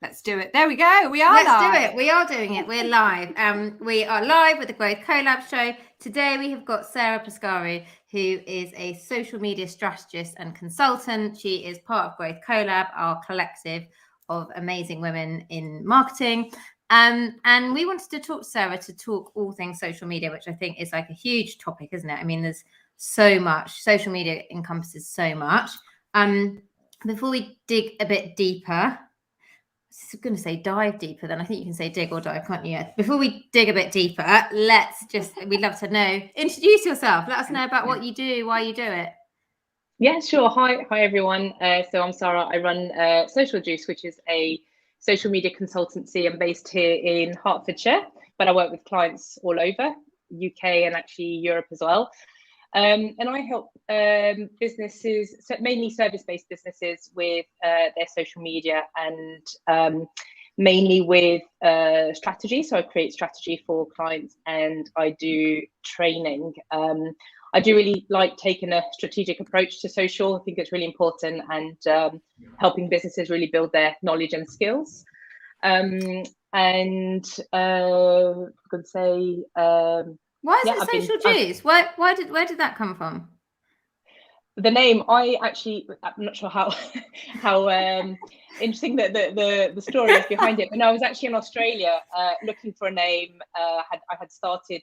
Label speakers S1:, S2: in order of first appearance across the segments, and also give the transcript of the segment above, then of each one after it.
S1: Let's do it. There we go. We are
S2: Let's
S1: live.
S2: do it. We are doing it. We're live. We are live with the Growth Collab show. Today we have got Sarah Pascaru, who is a social media strategist and consultant. She is part of Growth Collab, our collective of amazing women in marketing. And we wanted to talk to Sarah to talk all things social media, which I think is like a huge topic, isn't it? I mean, there's so much. Social media encompasses so much. Before we dig a bit deeper, I was going to say dive deeper, then I think you can say dig or dive, can't you? Before we dig a bit deeper, we'd love to know, introduce yourself. Let us know about what you do, why you do it.
S3: Yeah, sure. Hi everyone. So I'm Sarah. I run Social Juice, which is a social media consultancy. I'm based here in Hertfordshire, but I work with clients all over UK and actually Europe as well. And I help businesses, mainly service-based businesses, with their social media and mainly with strategy. So I create strategy for clients and I do training. I do really like taking a strategic approach to social. I think it's really important, and helping businesses really build their knowledge and skills. I could say.
S2: Why is it Social Juice? Where did that come from?
S3: The name, I'm not sure how interesting the story is behind it. But no, I was actually in Australia looking for a name. I had started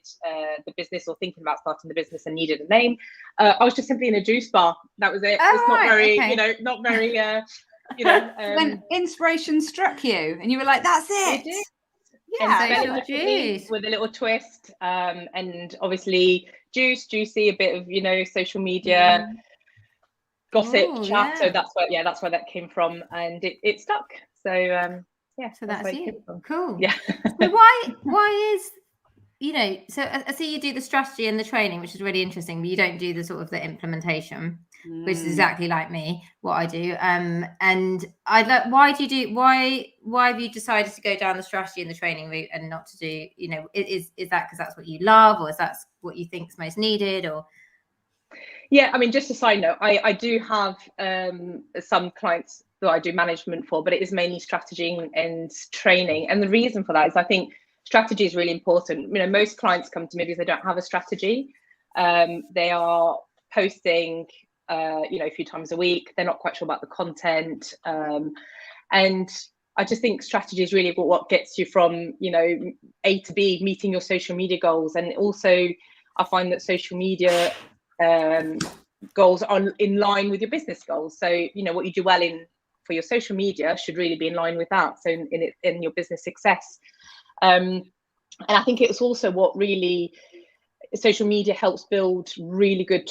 S3: the business, or thinking about starting the business, and needed a name. I was just simply in a juice bar. That was it. It's not very, okay. Not very,
S1: when inspiration struck you, and you were like, "That's it."
S3: It did.
S2: Yeah, juice
S3: with a little twist, and obviously juicy, a bit of social media gossip chat. Yeah. So that's where that came from, and it stuck. So
S2: so that's you. Cool.
S3: Yeah.
S2: So why is so I see you do the strategy and the training, which is really interesting, but you don't do the sort of the implementation, which is exactly like me, what I do. And why have you decided to go down the strategy and the training route and not to do, is that because that's what you love, or is that what you think is most needed, or?
S3: Yeah, I mean, just a side note, I do have some clients that I do management for, but it is mainly strategy and training. And the reason for that is I think strategy is really important. Most clients come to me because they don't have a strategy. They are posting, a few times a week. They're not quite sure about the content. And I just think strategy is really what gets you from, A to B, meeting your social media goals. And also I find that social media goals are in line with your business goals. So, what you do well for your social media should really be in line with that. So in your business success. And I think it's also what really social media helps build really good,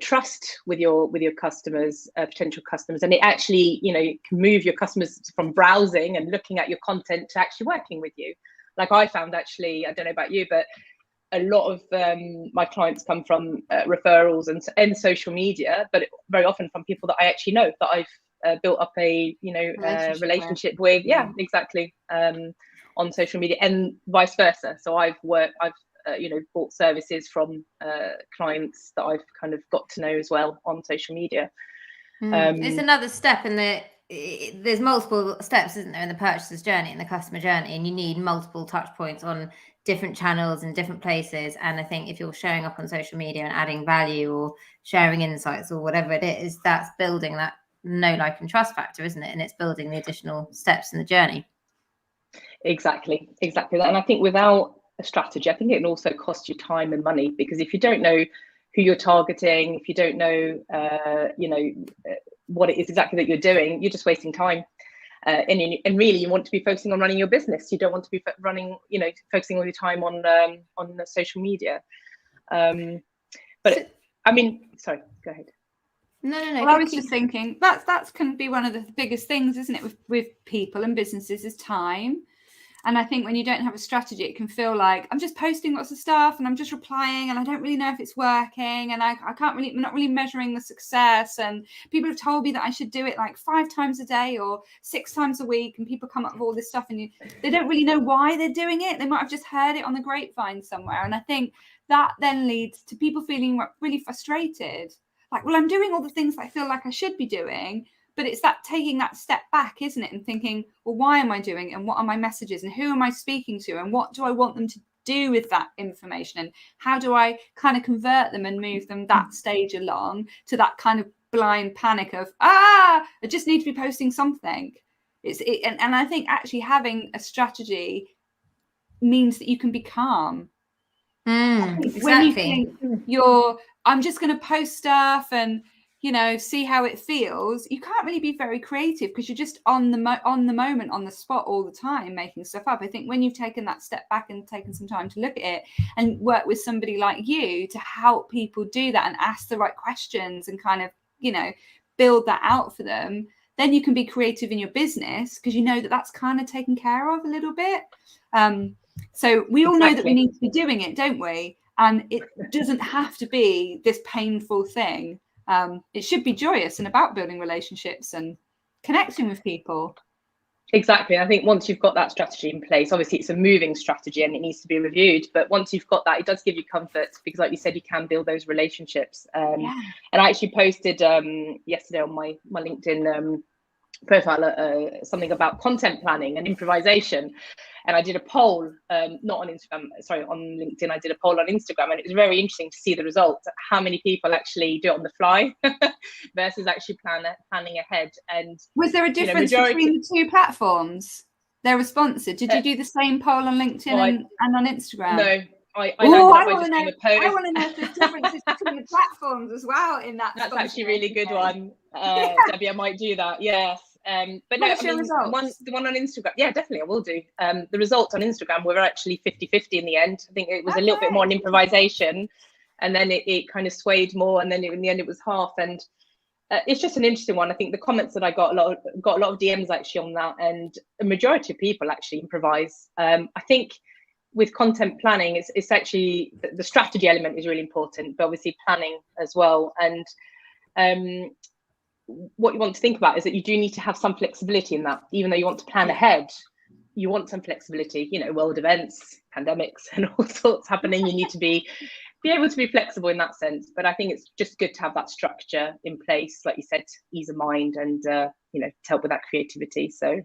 S3: trust with your customers, potential customers. And it actually, can move your customers from browsing and looking at your content to actually working with you. Like I found, actually, I don't know about you, but a lot of my clients come from referrals and social media, but very often from people that I actually know, that I've built up a relationship with. Yeah, exactly. On social media, and vice versa. So I've bought services from clients that I've kind of got to know as well on social media.
S2: It's another step in there's multiple steps, isn't there, in the purchaser's journey and the customer journey, and you need multiple touch points on different channels and different places. And I think if you're showing up on social media and adding value or sharing insights or whatever it is, that's building that know, like, and trust factor, isn't it? And it's building the additional steps in the journey.
S3: Exactly that. And I think without a strategy, I think it can also cost you time and money, because if you don't know who you're targeting, if you don't know what it is exactly that you're doing, you're just wasting time. And really, you want to be focusing on running your business. You don't want to be focusing all your time on the social media. But I mean, sorry, go ahead.
S1: No. Well, I was just thinking that can be one of the biggest things, isn't it, with people and businesses, is time. And I think when you don't have a strategy, it can feel like I'm just posting lots of stuff and I'm just replying and I don't really know if it's working, and I'm not really measuring the success. And people have told me that I should do it like 5 times a day or 6 times a week, and people come up with all this stuff and they don't really know why they're doing it. They might have just heard it on the grapevine somewhere. And I think that then leads to people feeling really frustrated. Like, well, I'm doing all the things that I feel like I should be doing, but it's that taking that step back, isn't it? And thinking, well, why am I doing it? And what are my messages? And who am I speaking to? And what do I want them to do with that information? And how do I kind of convert them and move them that stage along to that kind of blind panic of, I just need to be posting something. And I think actually having a strategy means that you can be calm.
S2: Exactly.
S1: When you think I'm just going to post stuff and, you know, see how it feels, you can't really be very creative because you're just on the moment, on the spot all the time, making stuff up. I think when you've taken that step back and taken some time to look at it and work with somebody like you to help people do that and ask the right questions and kind of, you know, build that out for them, then you can be creative in your business because you know that that's kind of taken care of a little bit. So we all know that we need to be doing it, don't we? And it doesn't have to be this painful thing. It should be joyous and about building relationships and connecting with people.
S3: Exactly. I think once you've got that strategy in place, obviously it's a moving strategy and it needs to be reviewed. But once you've got that, it does give you comfort because, like you said, you can build those relationships. And I actually posted yesterday on my LinkedIn profile something about content planning and improvisation. And I did a poll, not on Instagram, sorry, on LinkedIn. I did a poll on Instagram, and it was very interesting to see the results. How many people actually do it on the fly versus actually planning ahead. And
S1: was there a difference between the two platforms? Their responses. Did you do the same poll on LinkedIn and on Instagram?
S3: No. I want to know
S1: if there's differences between the platforms as well in that.
S3: That's actually a really good one. Debbie, I might do that. Yes. But no, I mean, the one on Instagram, yeah, definitely I will do. The results on Instagram were actually 50-50 in the end. I think it was a little bit more an improvisation, and then it kind of swayed more, and then in the end it was half. And it's just an interesting one. I think the comments that I got a lot of DMs actually on that, and a majority of people actually improvise. I think with content planning, it's actually the strategy element is really important, but obviously planning as well. And what you want to think about is that you do need to have some flexibility in that. Even though you want to plan ahead, you want some flexibility. You know, world events, pandemics, and all sorts happening. You need to be able to be flexible in that sense. But I think it's just good to have that structure in place, like you said, ease of mind and you know, to help with that creativity. So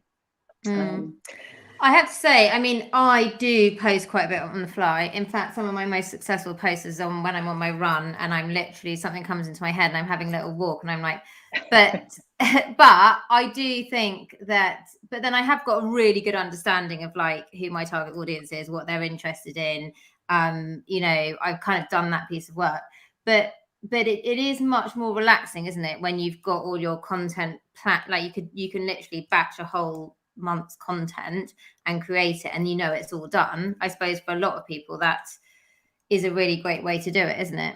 S2: I have to say, I mean, I do post quite a bit on the fly. In fact, some of my most successful posts is on when I'm on my run and I'm literally, something comes into my head and I'm having a little walk and I'm like, but I do think that, but then I have got a really good understanding of like who my target audience is, what they're interested in. You know, I've kind of done that piece of work, but it is much more relaxing, isn't it? When you've got all your content like you can literally batch a whole month's content and create it and you know it's all done. I suppose for a lot of people that is a really great way to do it, isn't it?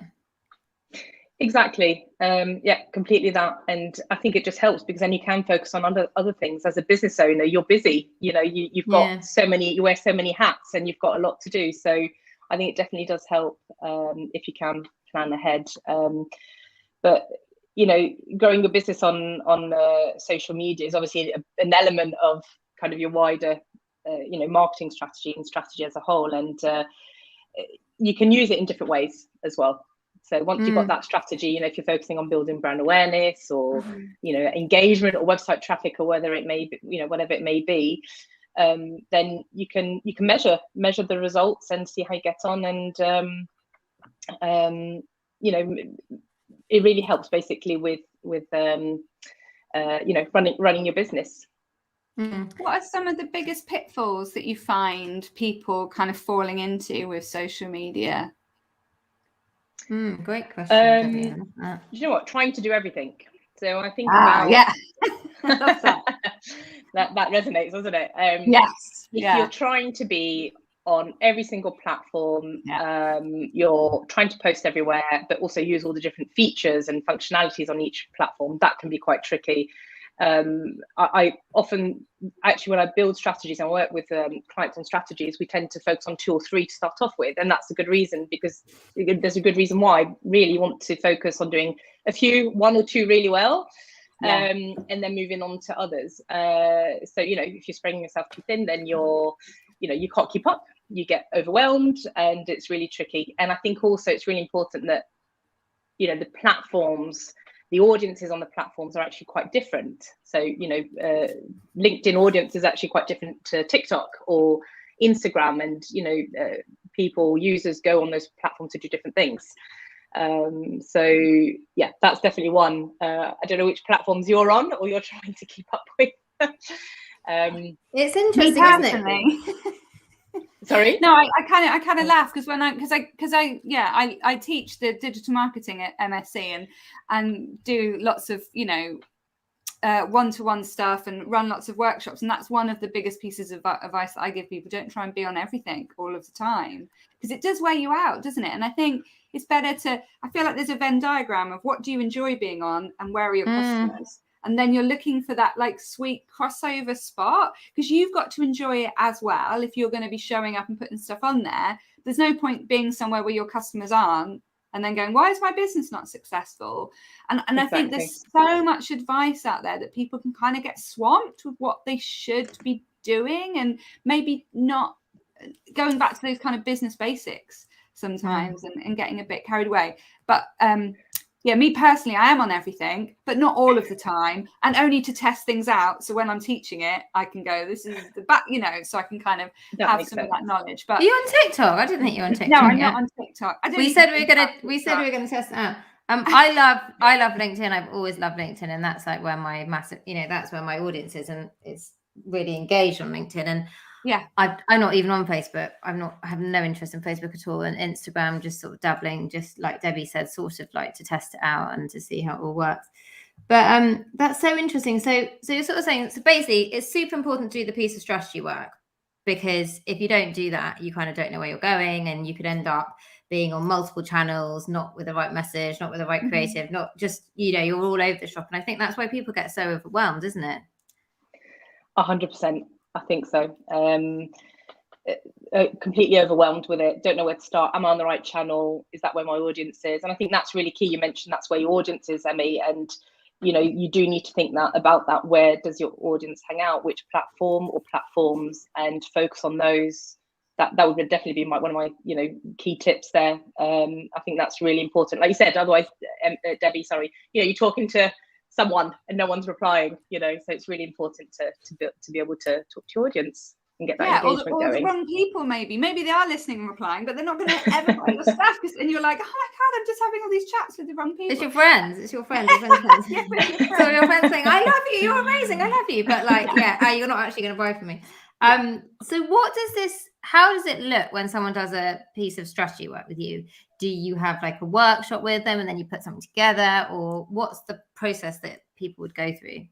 S3: Exactly. Yeah, completely that. And I think it just helps because then you can focus on other things. As a business owner, you're busy, you know, you've got you wear so many hats and you've got a lot to do. So I think it definitely does help if you can plan ahead. But you know, growing your business on social media is obviously an element of kind of your wider, you know, marketing strategy and strategy as a whole. And you can use it in different ways as well. So once you've got that strategy, you know, if you're focusing on building brand awareness or, you know, engagement or website traffic or whether it may be, you know, whatever it may be, then you can measure the results and see how you get on. And, you know, it really helps basically with you know, running your business.
S1: What are some of the biggest pitfalls that you find people kind of falling into with social media?
S2: Great question.
S3: You know what? Trying to do everything. So I think
S1: that
S3: resonates, doesn't it?
S1: Yes.
S3: If you're trying to be on every single platform, you're trying to post everywhere, but also use all the different features and functionalities on each platform, that can be quite tricky. I often, actually, when I build strategies and work with clients on strategies, we tend to focus on 2 or 3 to start off with, and that's a good reason, because there's a good reason why. Really, you want to focus on doing 1 or 2 really well, and then moving on to others. So you know, if you're spreading yourself too thin, then you can't keep up, you get overwhelmed, and it's really tricky. And I think also it's really important that, you know, the platforms, the audiences on the platforms are actually quite different. So, you know, LinkedIn audience is actually quite different to TikTok or Instagram, and, you know, users go on those platforms to do different things. So yeah, that's definitely one. I don't know which platforms you're on or you're trying to keep up with.
S2: It's interesting, isn't it?
S3: Sorry.
S1: No, I kind of laugh because I teach the digital marketing at MSc and do lots of, you know, one-to-one stuff and run lots of workshops, and that's one of the biggest pieces of advice that I give people. Don't try and be on everything all of the time, because it does wear you out, doesn't it? And I think it's better to, I feel like there's a Venn diagram of what do you enjoy being on and where are your customers, and then you're looking for that like sweet crossover spot, because you've got to enjoy it as well. If you're going to be showing up and putting stuff on there, there's no point being somewhere where your customers aren't and then going, why is my business not successful? And exactly. I think there's so much advice out there that people can kind of get swamped with what they should be doing, and maybe not going back to those kind of business basics sometimes and getting a bit carried away. But yeah, me personally, I am on everything, but not all of the time, and only to test things out. So when I'm teaching it, I can go, this is the back, you know, so I can kind of have some of that knowledge. But
S2: are you on TikTok? I didn't think you were on TikTok.
S1: No, I'm not on TikTok.
S2: We said we were gonna test it out. I love LinkedIn. I've always loved LinkedIn, and that's like where my massive, you know, that's where my audience is, and it's really engaged on LinkedIn. And
S1: yeah,
S2: I'm not even on Facebook. I have no interest in Facebook at all, and Instagram, just sort of dabbling, just like Debbie said, sort of like to test it out and to see how it all works. But that's so interesting. So you're sort of saying, so basically it's super important to do the piece of strategy work, because if you don't do that, you kind of don't know where you're going, and you could end up being on multiple channels, not with the right message, not with the right creative, not just, you know, you're all over the shop. And I think that's why people get so overwhelmed, isn't it?
S3: 100%. I think so. Completely overwhelmed with it. Don't know where to start. Am I on the right channel? Is that where my audience is? And I think that's really key. You mentioned that's where your audience is, Emmy. And, you know, you do need to think about that. Where does your audience hang out? Which platform or platforms? And focus on those. That would definitely be one of my, you know, key tips there. I think that's really important. Like you said, otherwise, Debbie, sorry, you know, you're talking to someone and no one's replying, you know, so it's really important to be able to talk to your audience and get that engagement
S1: or
S3: going.
S1: The wrong people, maybe they are listening and replying, but they're not going to ever buy your stuff, and you're like, oh my god, I'm just having all these chats with the wrong people.
S2: It's your friends. So your friends saying, I love you, you're amazing, I love you, but like, yeah, you're not actually going to buy from me. So how does it look when someone does a piece of strategy work with you? Do you have like a workshop with them and then you put something together, or what's the process that people would go through?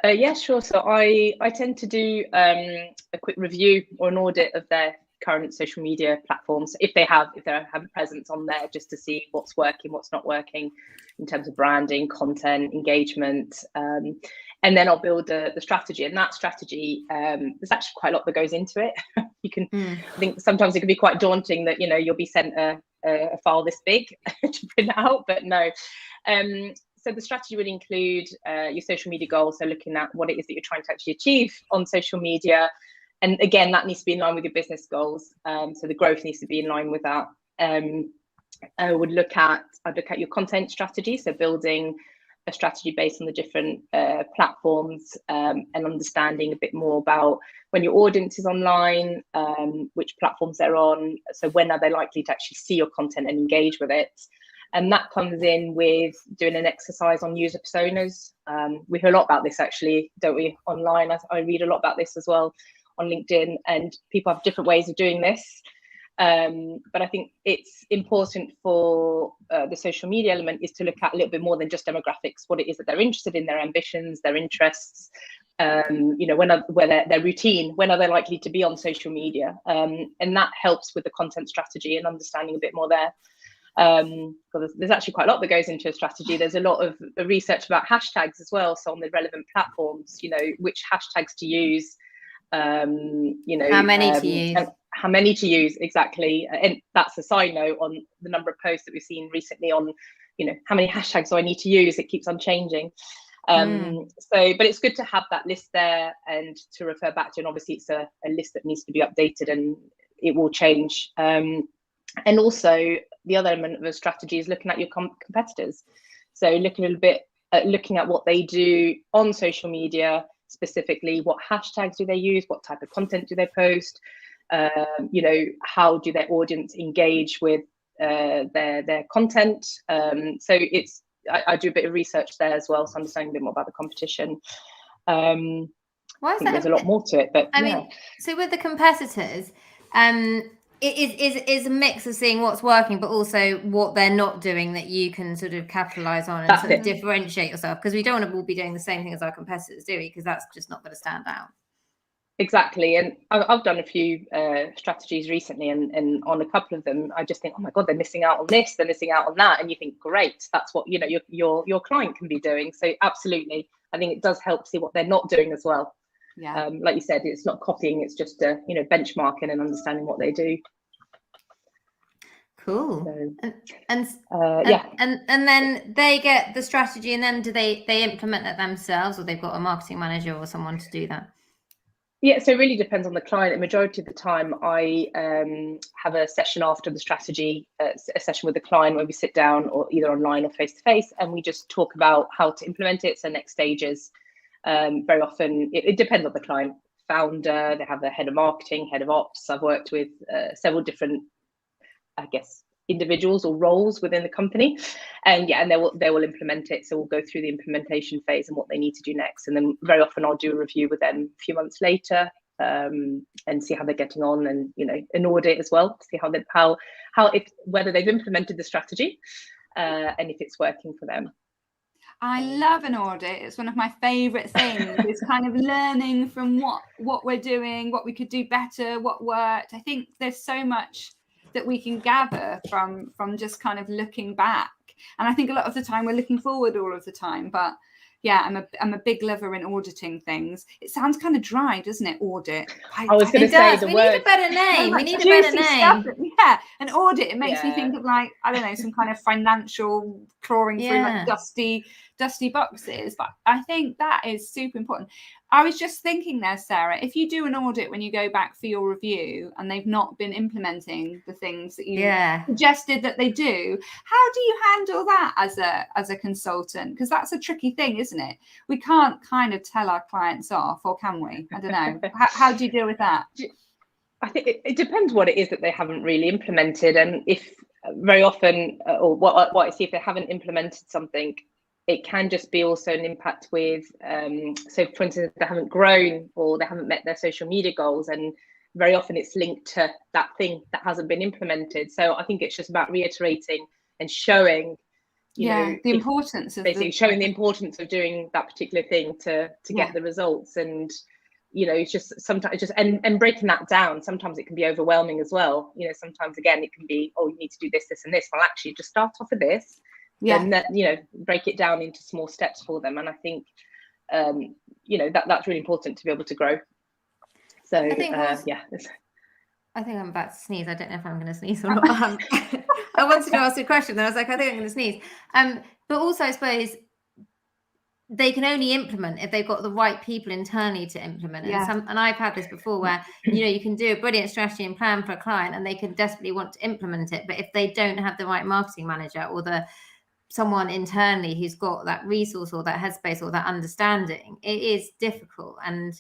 S3: Yeah, sure. So I tend to do a quick review or an audit of their current social media platforms, if they have a presence on there, just to see what's working, what's not working in terms of branding, content, engagement. And then I'll build the strategy, and that strategy, there's actually quite a lot that goes into it. You can, I think sometimes it can be quite daunting that, you know, you'll be sent a file this big to print out, but no. So the strategy would include your social media goals, so looking at what it is that you're trying to actually achieve on social media. And again, that needs to be in line with your business goals. So the growth needs to be in line with that. I'd look at your content strategy, so building a strategy based on the different platforms, and understanding a bit more about when your audience is online, which platforms they're on, so when are they likely to actually see your content and engage with it. And that comes in with doing an exercise on user personas. We hear a lot about this, actually, don't we, online? I read a lot about this as well on LinkedIn, and people have different ways of doing this. But I think it's important for the social media element is to look at a little bit more than just demographics, what it is that they're interested in, their ambitions, their interests, you know, where their routine, when are they likely to be on social media? And that helps with the content strategy and understanding a bit more there. There's actually quite a lot that goes into a strategy. There's a lot of research about hashtags as well. So on the relevant platforms, you know, which hashtags to use, you know, how many to use exactly. And that's a side note on the number of posts that we've seen recently on, you know, how many hashtags do I need to use? It keeps on changing. But it's good to have that list there and to refer back to, and obviously it's a list that needs to be updated and it will change. And also the other element of a strategy is looking at your competitors. So looking at what they do on social media, specifically what hashtags do they use, what type of content do they post, how do their audience engage with their content. So I do a bit of research there as well, so understanding a bit more about the competition.
S2: Why is that?
S3: There's a lot more to it, but
S2: I mean, so with the competitors, it is a mix of seeing what's working, but also what they're not doing that you can sort of capitalize on and sort of differentiate yourself, because we don't want to all be doing the same thing as our competitors, do we? Because that's just not going to stand out.
S3: Exactly. And I've done a few strategies recently, and on a couple of them, I just think, oh my God, they're missing out on this, they're missing out on that. And you think, great, that's what, your client can be doing. So absolutely. I think it does help see what they're not doing as well.
S1: Yeah.
S3: Like you said, it's not copying, it's just benchmarking and understanding what they do.
S2: Cool.
S3: So,
S2: and then they get the strategy, and then do they implement it themselves, or they've got a marketing manager or someone to do that?
S3: Yeah, so it really depends on the client. The majority of the time, I have a session after the strategy, a session with the client where we sit down, or either online or face to face, and we just talk about how to implement it. So next stages. Very often, it depends on the client. Founder, they have their head of marketing, head of ops. I've worked with several different, I guess, individuals or roles within the company, and they will implement it. So we'll go through the implementation phase and what they need to do next, and then very often I'll do a review with them a few months later, and see how they're getting on, and an audit as well to see whether they've implemented the strategy, and if it's working for them.
S1: I love an audit. It's one of my favorite things. It's kind of learning from what we're doing, what we could do better, what worked. I think there's so much that we can gather from just kind of looking back. And I think a lot of the time we're looking forward all of the time. But yeah, I'm a big lover in auditing things. It sounds kind of dry, doesn't it? Audit.
S3: I was going to say the word.
S2: We need a better name. We need a better name.
S1: Yeah, an audit. It makes me think of, like, I don't know, some kind of financial clawing through like dusty boxes. But I think that is super important. I was just thinking there, Sarah, if you do an audit when you go back for your review and they've not been implementing the things that you suggested that they do, how do you handle that as a consultant? Because that's a tricky thing, isn't it? We can't kind of tell our clients off, or can we? I don't know. How do you deal with that?
S3: I think it depends what it is that they haven't really implemented, and if very often, or what I see, if they haven't implemented something, it can just be also an impact with, so for instance, they haven't grown or they haven't met their social media goals, and very often it's linked to that thing that hasn't been implemented. So I think it's just about reiterating and showing,
S1: the importance of
S3: showing the importance of doing that particular thing to get the results. And it's just sometimes just and breaking that down. Sometimes it can be overwhelming as well. Sometimes again it can be, oh, you need to do this, this, and this. Well, actually, just start off with this. And break it down into small steps for them. And I think that's really important to be able to grow. So I think
S2: I'm about to sneeze. I don't know if I'm going to sneeze or not. I wanted to ask a question, then I was like, I think I'm going to sneeze. But also, I suppose they can only implement if they've got the right people internally to implement it. And I've had this before where you can do a brilliant strategy and plan for a client, and they can desperately want to implement it, but if they don't have the right marketing manager or someone internally who's got that resource or that headspace or that understanding, it is difficult. And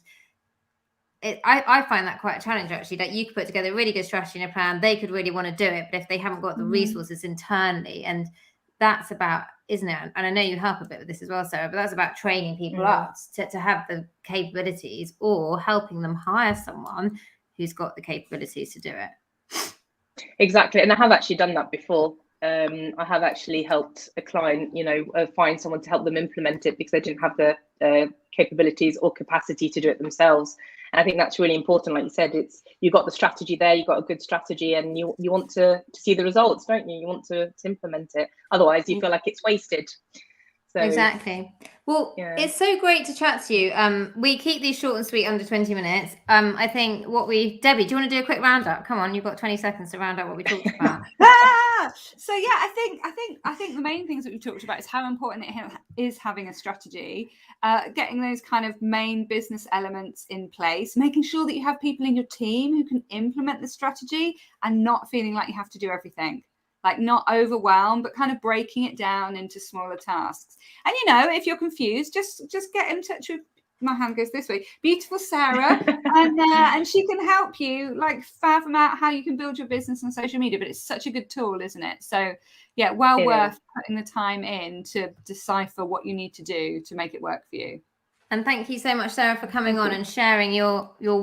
S2: I find that quite a challenge, actually, that you could put together a really good strategy and a plan, they could really want to do it, but if they haven't got the resources internally, and that's about, isn't it? And I know you help a bit with this as well, Sarah, but that's about training people up to have the capabilities, or helping them hire someone who's got the capabilities to do it.
S3: Exactly. And I have actually done that before. I have actually helped a client, find someone to help them implement it because they didn't have the capabilities or capacity to do it themselves. And I think that's really important. Like you said, you've got the strategy there, you've got a good strategy, and you want to see the results, don't you? You want to implement it. Otherwise, you feel like it's wasted. So,
S2: exactly. Well, it's so great to chat to you. We keep these short and sweet, under 20 minutes. I think Debbie, do you want to do a quick roundup? Come on, you've got 20 seconds to round up what we talked about.
S1: So yeah, I think the main things that we talked about is how important it is having a strategy, getting those kind of main business elements in place, making sure that you have people in your team who can implement the strategy and not feeling like you have to do everything. like not overwhelmed, but kind of breaking it down into smaller tasks. And, you know, if you're confused, just get in touch with, my hand goes this way, beautiful Sarah, and she can help you like fathom out how you can build your business on social media. But it's such a good tool, isn't it? So yeah, well worth putting the time in to decipher what you need to do to make it work for you.
S2: And thank you so much, Sarah, for coming on and sharing your